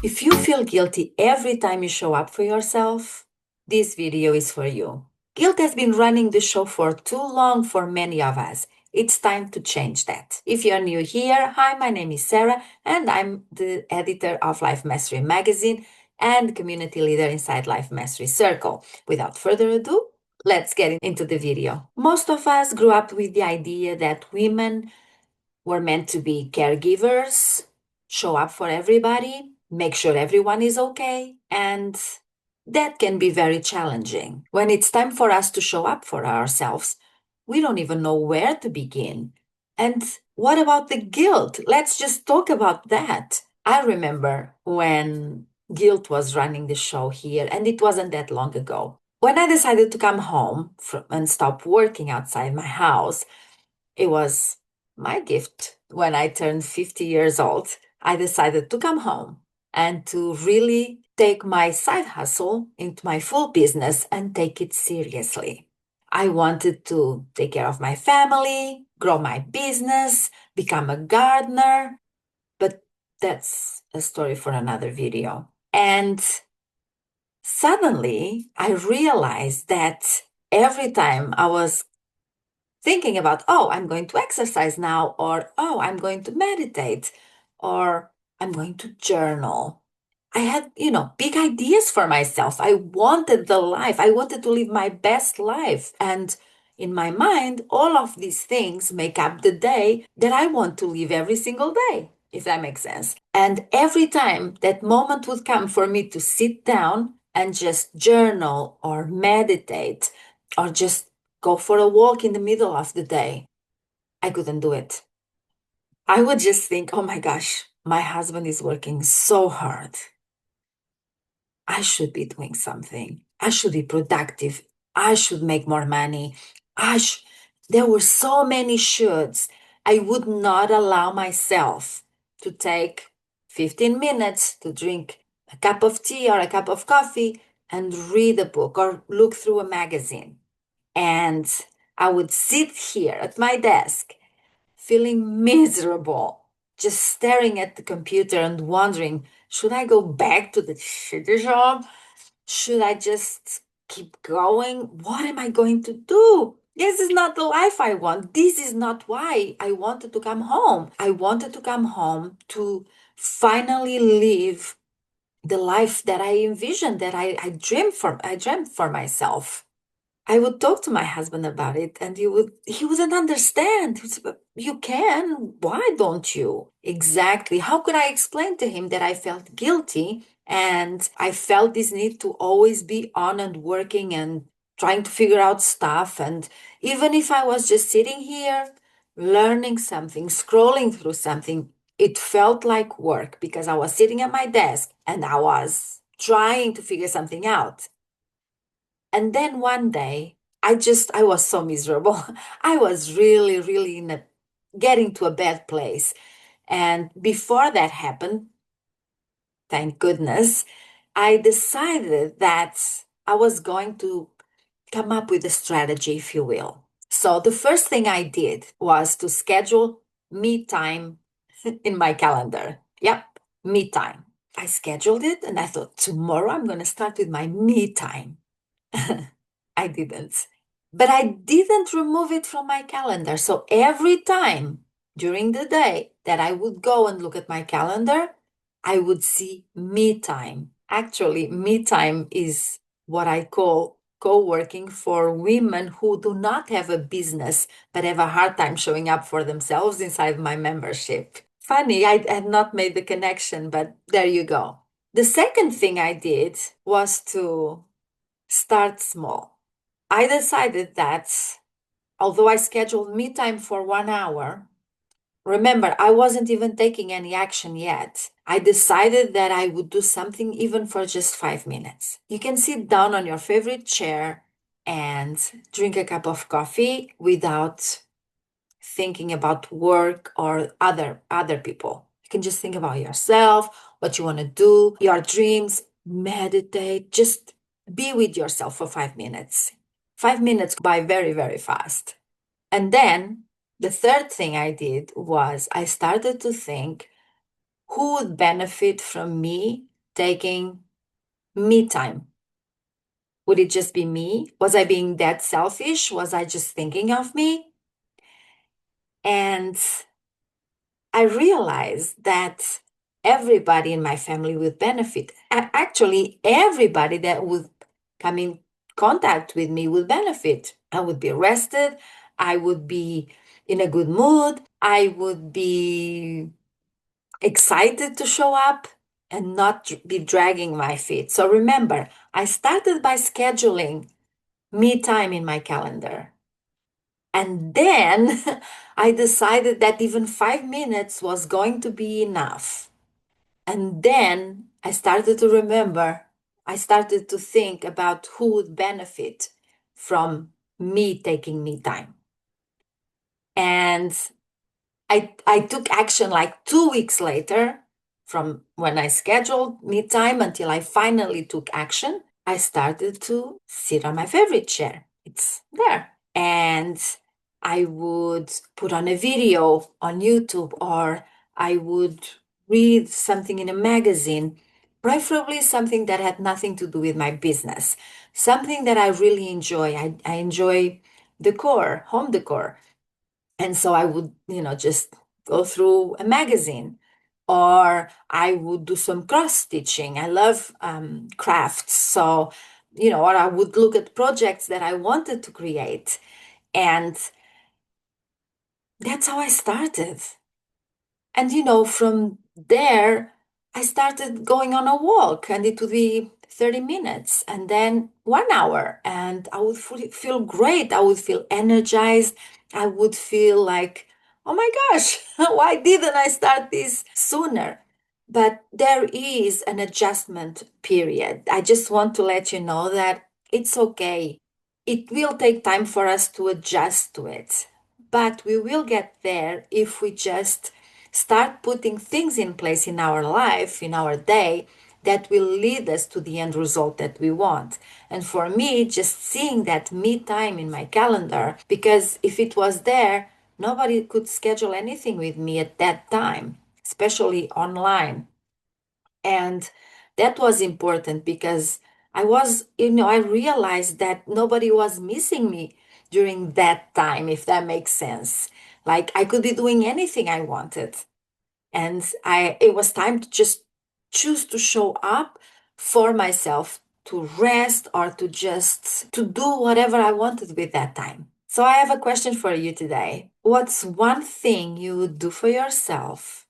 If you feel guilty every time you show up for yourself, this video is for you. Guilt has been running the show for too long for many of us. It's time to change that. If you're new here, hi, my name is Sarah, and I'm the editor of Life Mastery magazine and community leader inside Life Mastery Circle. Without further ado, let's get into the video. Most of us grew up with the idea that women were meant to be caregivers, show up for everybody, make sure everyone is okay, and that can be very challenging. When it's time for us to show up for ourselves, we don't even know where to begin. And what about the guilt? Let's just talk about that. I remember when guilt was running the show here, and it wasn't that long ago. When I decided to come home and stop working outside my house, it was my gift. When I turned 50 years old, I decided to come home and to really take my side hustle into my full business and take it seriously. I wanted to take care of my family, grow my business, become a gardener, but that's a story for another video. And suddenly I realized that every time I was thinking about, oh, I'm going to exercise now, or oh, I'm going to meditate, or I'm going to journal. I had, big ideas for myself. I wanted the life. I wanted to live my best life. And in my mind, all of these things make up the day that I want to live every single day, if that makes sense. And every time that moment would come for me to sit down and just journal or meditate or just go for a walk in the middle of the day, I couldn't do it. I would just think, oh my gosh, my husband is working so hard. I should be doing something. I should be productive. I should make more money. There were so many shoulds. I would not allow myself to take 15 minutes to drink a cup of tea or a cup of coffee and read a book or look through a magazine. And I would sit here at my desk feeling miserable, just staring at the computer and wondering, should I go back to the shitty job? Should I just keep going? What am I going to do? This is not the life I want. This is not why I wanted to come home. I wanted to come home to finally live the life that I envisioned, that I dreamed for myself. I would talk to my husband about it and he wouldn't understand. He'd say, "But you can, why don't you?" Exactly. How could I explain to him that I felt guilty and I felt this need to always be on and working and trying to figure out stuff? And even if I was just sitting here learning something, scrolling through something, it felt like work because I was sitting at my desk and I was trying to figure something out. And then one day, I was so miserable. I was really, really getting to a bad place. And before that happened, thank goodness, I decided that I was going to come up with a strategy, if you will. So the first thing I did was to schedule me time in my calendar. Yep, me time. I scheduled it and I thought, tomorrow I'm going to start with my me time. I didn't. But I didn't remove it from my calendar. So every time during the day that I would go and look at my calendar, I would see me time. Actually, me time is what I call co-working for women who do not have a business but have a hard time showing up for themselves inside my membership. Funny, I had not made the connection, but there you go. The second thing I did was to start small. I decided that although I scheduled me time for 1 hour, remember, I wasn't even taking any action yet. I decided that I would do something even for just 5 minutes. You can sit down on your favorite chair and drink a cup of coffee without thinking about work or other people. You can just think about yourself, what you want to do, your dreams, meditate, just be with yourself for 5 minutes. 5 minutes go by very, very fast. And then the third thing I did was I started to think who would benefit from me taking me time? Would it just be me? Was I being that selfish? Was I just thinking of me? And I realized that everybody in my family would benefit. Actually, everybody that would come in contact with me would benefit. I would be rested. I would be in a good mood. I would be excited to show up and not be dragging my feet. So remember, I started by scheduling me time in my calendar. And then I decided that even 5 minutes was going to be enough. And then I started to remember, I started to think about who would benefit from me taking me time. And I took action like 2 weeks later from when I scheduled me time until I finally took action. I started to sit on my favorite chair. It's there. And I would put on a video on YouTube, or I would read something in a magazine, preferably something that had nothing to do with my business, something that I really enjoy. I enjoy decor, home decor. And so I would, just go through a magazine, or I would do some cross stitching. I love crafts. So, or I would look at projects that I wanted to create. And that's how I started. And, from there, I started going on a walk, and it would be 30 minutes and then 1 hour. And I would feel great. I would feel energized. I would feel like, oh my gosh, why didn't I start this sooner? But there is an adjustment period. I just want to let you know that it's okay. It will take time for us to adjust to it, but we will get there if we just start putting things in place in our life, in our day, that will lead us to the end result that we want. And for me, just seeing that me time in my calendar, because if it was there, nobody could schedule anything with me at that time, especially online. And that was important because I realized that nobody was missing me during that time, if that makes sense. Like I could be doing anything I wanted. And it was time to just choose to show up for myself, to rest, or to just to do whatever I wanted with that time. So I have a question for you today. What's one thing you would do for yourself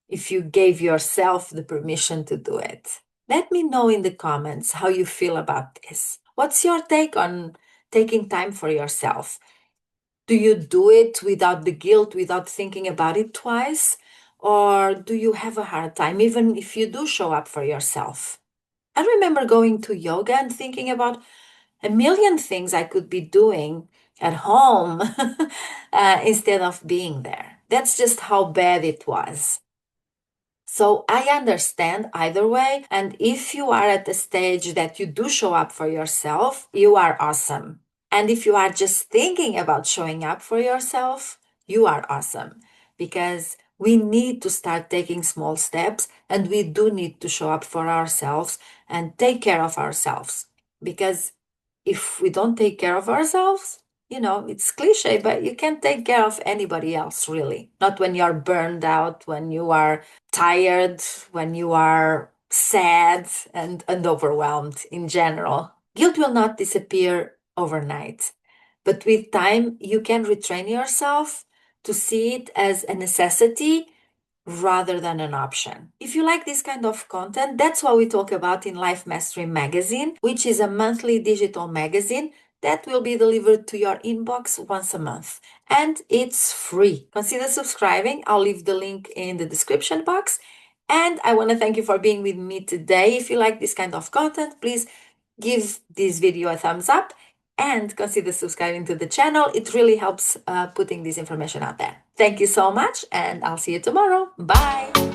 if you gave yourself the permission to do it? Let me know in the comments how you feel about this. What's your take on taking time for yourself? Do you do it without the guilt, without thinking about it twice? Or do you have a hard time, even if you do show up for yourself? I remember going to yoga and thinking about a million things I could be doing at home instead of being there. That's just how bad it was. So I understand either way. And if you are at the stage that you do show up for yourself, you are awesome. And if you are just thinking about showing up for yourself, you are awesome. Because we need to start taking small steps, and we do need to show up for ourselves and take care of ourselves. Because if we don't take care of ourselves, it's cliche, but you can't take care of anybody else, really. Not when you're burned out, when you are tired, when you are sad and overwhelmed in general. Guilt will not disappear overnight, but with time, you can retrain yourself to see it as a necessity rather than an option. If you like this kind of content, that's what we talk about in Life Mastery Magazine, which is a monthly digital magazine that will be delivered to your inbox once a month. And it's free. Consider subscribing. I'll leave the link in the description box. And I want to thank you for being with me today. If you like this kind of content, please give this video a thumbs up and consider subscribing to the channel. It really helps putting this information out there. Thank you so much, and I'll see you tomorrow. Bye.